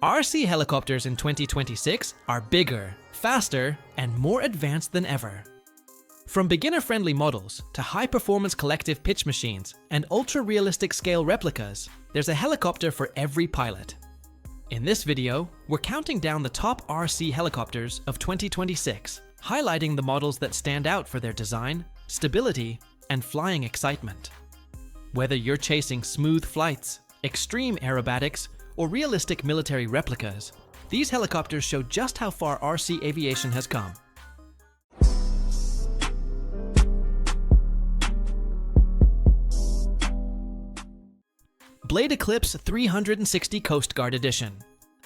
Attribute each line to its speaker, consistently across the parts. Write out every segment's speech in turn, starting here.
Speaker 1: RC helicopters in 2026 are bigger, faster, and more advanced than ever. From beginner-friendly models to high-performance collective pitch machines and ultra-realistic scale replicas, there's a helicopter for every pilot. In this video, we're counting down the top RC helicopters of 2026, highlighting the models that stand out for their design, stability, and flying excitement. Whether you're chasing smooth flights, extreme aerobatics, or realistic military replicas, these helicopters show just how far RC aviation has come. Blade Eclipse 360 Coast Guard Edition.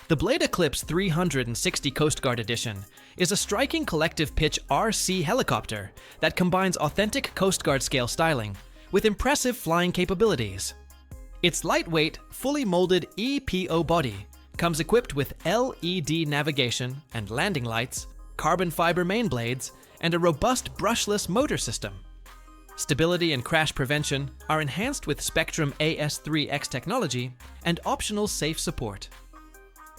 Speaker 1: The Blade Eclipse 360 Coast Guard Edition is a striking collective pitch RC helicopter that combines authentic Coast Guard scale styling with impressive flying capabilities. Its lightweight, fully molded EPO body comes equipped with LED navigation and landing lights, carbon fiber main blades, and a robust brushless motor system. Stability and crash prevention are enhanced with Spectrum AS3X technology and optional safe support.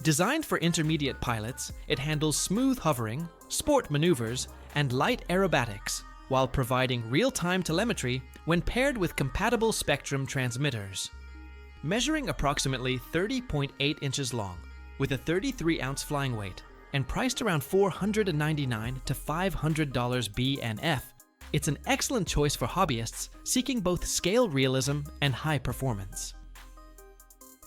Speaker 1: Designed for intermediate pilots, it handles smooth hovering, sport maneuvers, and light aerobatics, while providing real-time telemetry when paired with compatible Spectrum transmitters. Measuring approximately 30.8 inches long, with a 33-ounce flying weight, and priced around $499 to $500 BNF, it's an excellent choice for hobbyists seeking both scale realism and high performance.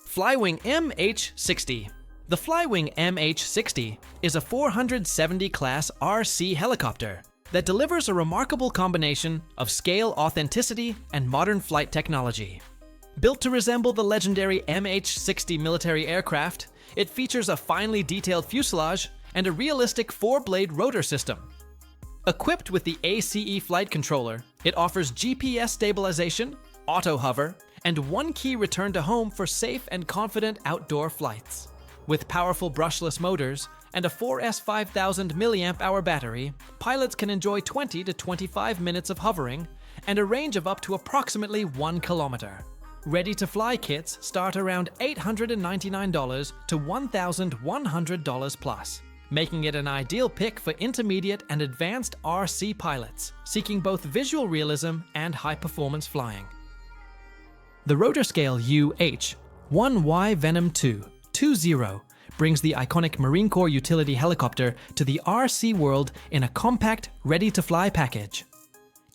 Speaker 1: Flywing MH-60. The Flywing MH-60 is a 470 class RC helicopter that delivers a remarkable combination of scale authenticity and modern flight technology. Built to resemble the legendary MH-60 military aircraft, it features a finely detailed fuselage and a realistic four-blade rotor system. Equipped with the ACE flight controller, it offers GPS stabilization, auto hover, and one-key return to home for safe and confident outdoor flights. With powerful brushless motors and a 4S 5000 mAh battery, pilots can enjoy 20 to 25 minutes of hovering and a range of up to approximately 1 kilometer. Ready-to-fly kits start around $899 to $1,100 plus, making it an ideal pick for intermediate and advanced RC pilots seeking both visual realism and high-performance flying. The RotorScale UH-1 Venom 2.20 brings the iconic Marine Corps utility helicopter to the RC world in a compact, ready-to-fly package.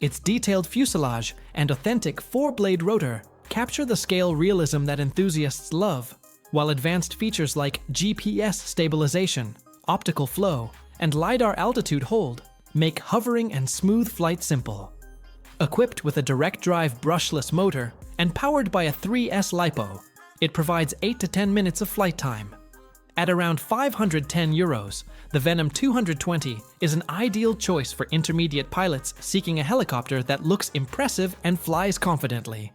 Speaker 1: Its detailed fuselage and authentic four-blade rotor capture the scale realism that enthusiasts love, while advanced features like GPS stabilization, optical flow, and LiDAR altitude hold make hovering and smooth flight simple. Equipped with a direct-drive brushless motor and powered by a 3S LiPo, it provides 8 to 10 minutes of flight time. At around €510, the Venom 220 is an ideal choice for intermediate pilots seeking a helicopter that looks impressive and flies confidently.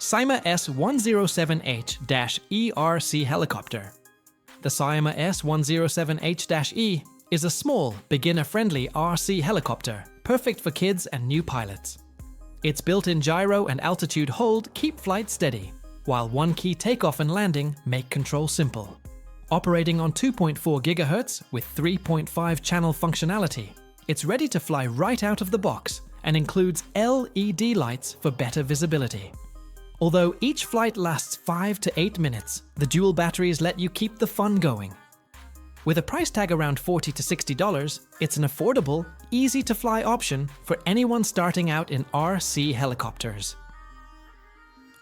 Speaker 1: SYMA S107H-ERC helicopter. The SYMA S107H-E is a small, beginner-friendly RC helicopter, perfect for kids and new pilots. Its built-in gyro and altitude hold keep flight steady, while one-key takeoff and landing make control simple. Operating on 2.4 GHz with 3.5 channel functionality, it's ready to fly right out of the box and includes LED lights for better visibility. Although each flight lasts 5 to 8 minutes, the dual batteries let you keep the fun going. With a price tag around $40 to $60, it's an affordable, easy-to-fly option for anyone starting out in RC helicopters.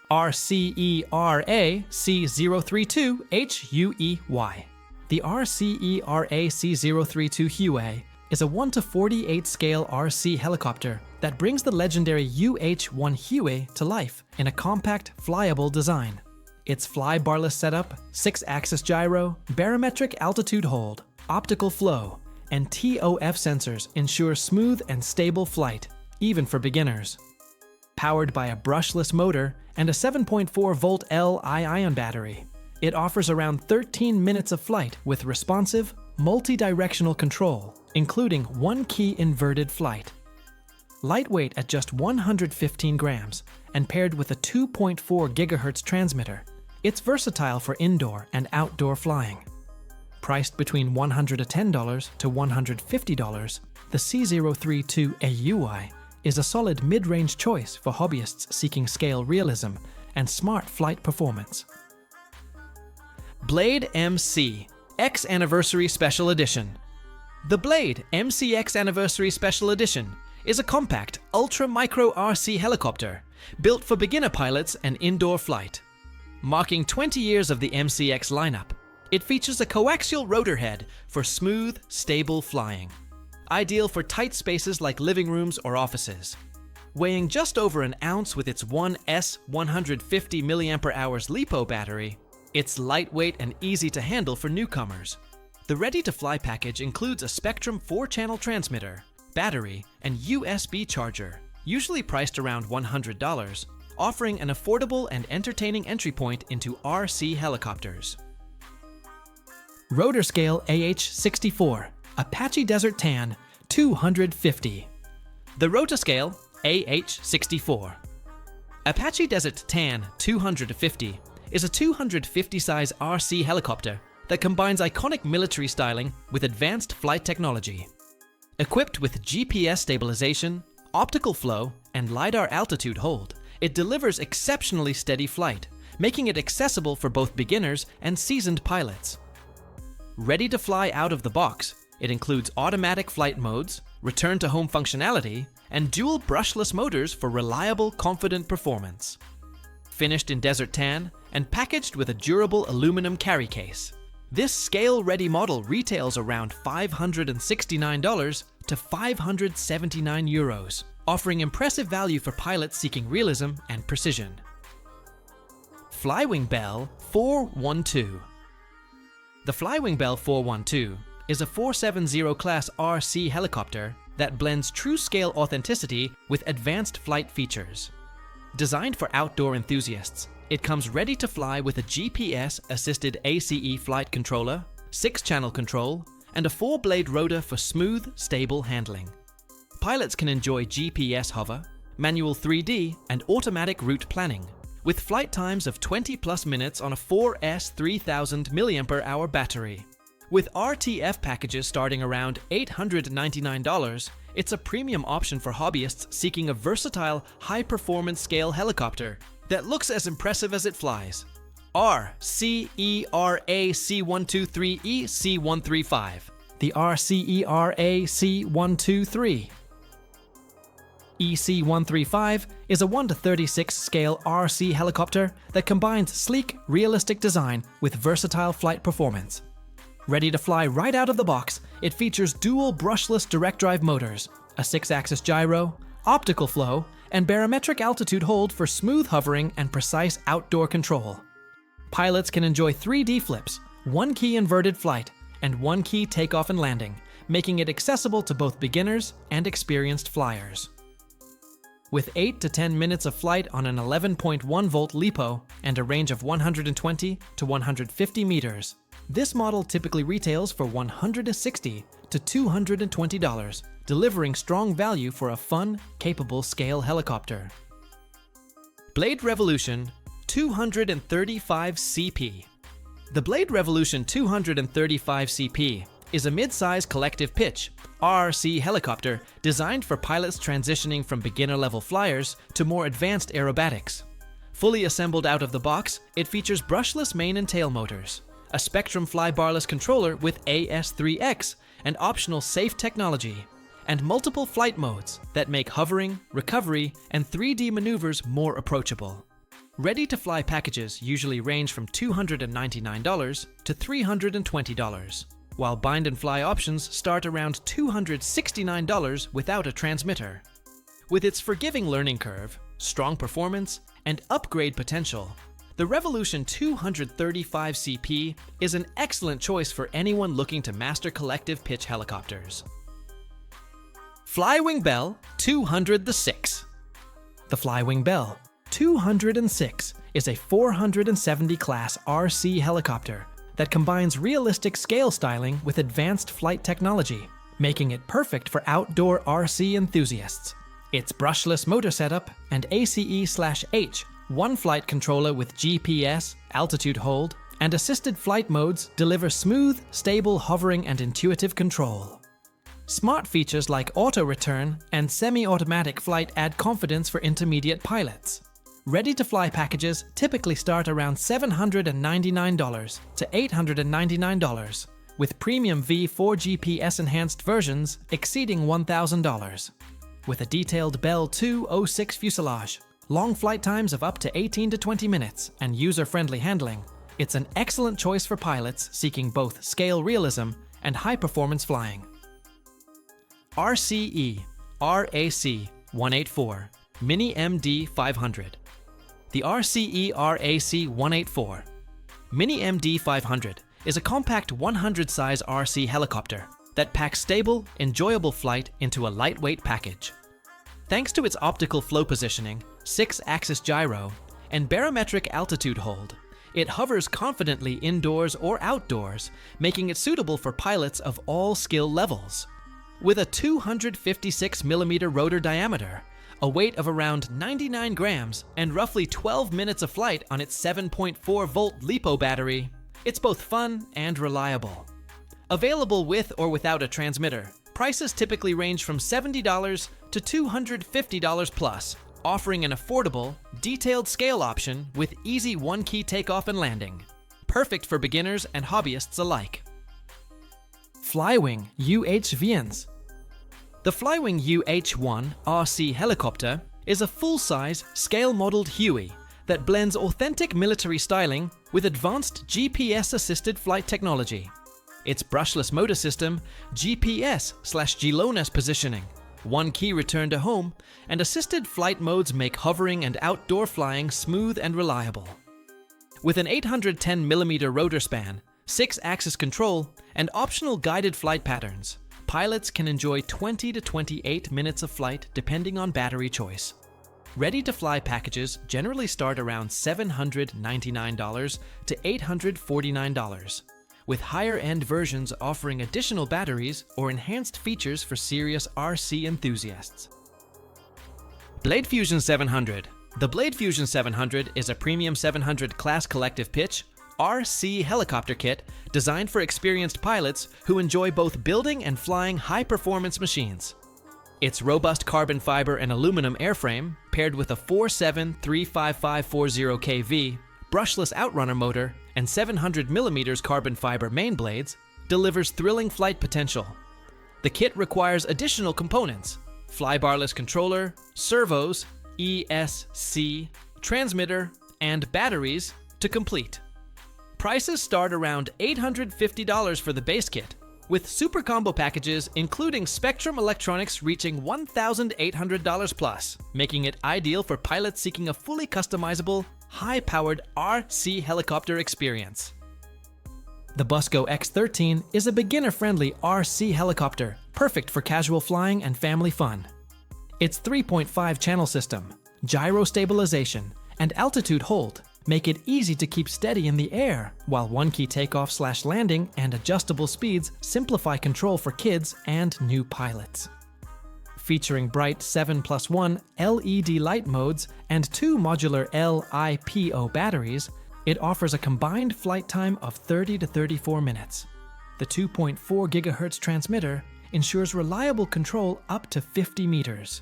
Speaker 1: RCERA C032 HUEY. The RCERA C032 HUEY is a 1:48 scale RC helicopter that brings the legendary UH-1 HUEY to life in a compact, flyable design. Its fly barless setup, 6-axis gyro, barometric altitude hold, optical flow, and TOF sensors ensure smooth and stable flight, even for beginners. Powered by a brushless motor and a 7.4-volt Li-ion battery, it offers around 13 minutes of flight with responsive, multi-directional control, including one-key inverted flight. Lightweight at just 115 grams and paired with a 2.4 GHz transmitter, It's versatile for indoor and outdoor flying. Priced between $110 to $150, the C032 HUEY is a solid mid-range choice for hobbyists seeking scale realism and smart flight performance. Blade MC X Anniversary Special Edition. The Blade MCX Anniversary Special Edition is a compact, ultra-micro RC helicopter built for beginner pilots and indoor flight. Marking 20 years of the MCX lineup, it features a coaxial rotor head for smooth, stable flying. Ideal for tight spaces like living rooms or offices. Weighing just over an ounce with its 1S 150 mAh LiPo battery, it's lightweight and easy to handle for newcomers. The ready-to-fly package includes a Spectrum 4-channel transmitter, battery, and USB charger, usually priced around $100, offering an affordable and entertaining entry point into RC helicopters. RotorScale AH-64 Apache Desert Tan 250. The RotorScale AH-64 Apache Desert Tan 250 is a 250 size RC helicopter that combines iconic military styling with advanced flight technology. Equipped with GPS stabilization, optical flow, and LiDAR altitude hold, it delivers exceptionally steady flight, making it accessible for both beginners and seasoned pilots. Ready to fly out of the box, it includes automatic flight modes, return-to-home functionality, and dual brushless motors for reliable, confident performance. Finished in desert tan and packaged with a durable aluminum carry case, this scale-ready model retails around $569 to €579, offering impressive value for pilots seeking realism and precision. Flywing Bell 412. The Flywing Bell 412 is a 470 class RC helicopter that blends true-scale authenticity with advanced flight features. Designed for outdoor enthusiasts, it comes ready to fly with a GPS-assisted ACE flight controller, 6-channel control, and a 4-blade rotor for smooth, stable handling. Pilots can enjoy GPS hover, manual 3D, and automatic route planning, with flight times of 20+ minutes on a 4S 3000 mAh battery. With RTF packages starting around $899, it's a premium option for hobbyists seeking a versatile, high-performance scale helicopter that looks as impressive as it flies. RCERA C123E C135. The RCERA C123 EC135 is a 1:36 scale RC helicopter that combines sleek, realistic design with versatile flight performance. Ready to fly right out of the box, it features dual brushless direct drive motors, a 6-axis gyro, optical flow, and barometric altitude hold for smooth hovering and precise outdoor control. Pilots can enjoy 3D flips, 1-key inverted flight, and 1-key takeoff and landing, making it accessible to both beginners and experienced flyers. With 8 to 10 minutes of flight on an 11.1 volt LiPo and a range of 120 to 150 meters, this model typically retails for $160 to $220, delivering strong value for a fun, capable scale helicopter. Blade Revolution 235 CP. The Blade Revolution 235 CP is a mid-size collective pitch RC helicopter designed for pilots transitioning from beginner-level flyers to more advanced aerobatics. Fully assembled out of the box, it features brushless main and tail motors, a Spectrum fly-barless controller with AS3X and optional safe technology, and multiple flight modes that make hovering, recovery, and 3D maneuvers more approachable. Ready-to-fly packages usually range from $299 to $320, while bind-and-fly options start around $269 without a transmitter. With its forgiving learning curve, strong performance, and upgrade potential, the Revolution 235 CP is an excellent choice for anyone looking to master collective pitch helicopters. Flywing Bell 206. The Flywing Bell 206 is a 470 class RC helicopter that combines realistic scale styling with advanced flight technology, making it perfect for outdoor RC enthusiasts. Its brushless motor setup and ACE/H One flight controller with GPS, altitude hold, and assisted flight modes deliver smooth, stable hovering and intuitive control. Smart features like auto-return and semi-automatic flight add confidence for intermediate pilots. Ready-to-fly packages typically start around $799 to $899, with premium V4 GPS-enhanced versions exceeding $1,000. With a detailed Bell 206 fuselage, long flight times of up to 18 to 20 minutes, and user-friendly handling, it's an excellent choice for pilots seeking both scale realism and high-performance flying. RCE RAC-184 Mini MD 500. The RCE RAC-184 Mini MD 500 is a compact 100-size RC helicopter that packs stable, enjoyable flight into a lightweight package. Thanks to its optical flow positioning, 6-axis gyro, and barometric altitude hold, it hovers confidently indoors or outdoors, making it suitable for pilots of all skill levels. With a 256mm rotor diameter, a weight of around 99 grams, and roughly 12 minutes of flight on its 7.4-volt LiPo battery, it's both fun and reliable. Available with or without a transmitter, prices typically range from $70 to $250 plus, offering an affordable, detailed scale option with easy one-key takeoff and landing. Perfect for beginners and hobbyists alike. Flywing UH-1. The Flywing UH-1 RC helicopter is a full-size, scale-modeled HUEY that blends authentic military styling with advanced GPS-assisted flight technology. Its brushless motor system, GPS/GLONASS positioning, one-key return to home, and assisted flight modes make hovering and outdoor flying smooth and reliable. With an 810mm rotor span, 6-axis control, and optional guided flight patterns, pilots can enjoy 20 to 28 minutes of flight depending on battery choice. Ready-to-fly packages generally start around $799 to $849, with higher-end versions offering additional batteries or enhanced features for serious RC enthusiasts. Blade Fusion 700. The Blade Fusion 700 is a premium 700 class collective pitch RC helicopter kit designed for experienced pilots who enjoy both building and flying high-performance machines. Its robust carbon fiber and aluminum airframe, paired with a 4735540 kV brushless outrunner motor and 700mm carbon fiber main blades, delivers thrilling flight potential. The kit requires additional components: flybarless controller, servos, ESC, transmitter, and batteries to complete. Prices start around $850 for the base kit, with super combo packages including Spectrum electronics reaching $1,800 plus, making it ideal for pilots seeking a fully customizable, high-powered RC helicopter experience. The BUSSGO X13 is a beginner-friendly RC helicopter, perfect for casual flying and family fun. Its 3.5 channel system, gyro stabilization, and altitude hold make it easy to keep steady in the air, while one-key takeoff/landing and adjustable speeds simplify control for kids and new pilots. Featuring bright 7+1 LED light modes and 2 modular LiPo batteries, it offers a combined flight time of 30 to 34 minutes. The 2.4 GHz transmitter ensures reliable control up to 50 meters.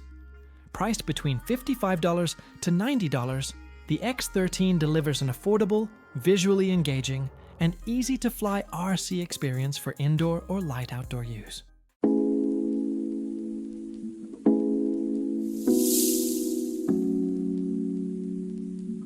Speaker 1: Priced between $55 to $90, the X13 delivers an affordable, visually engaging, and easy-to-fly RC experience for indoor or light outdoor use.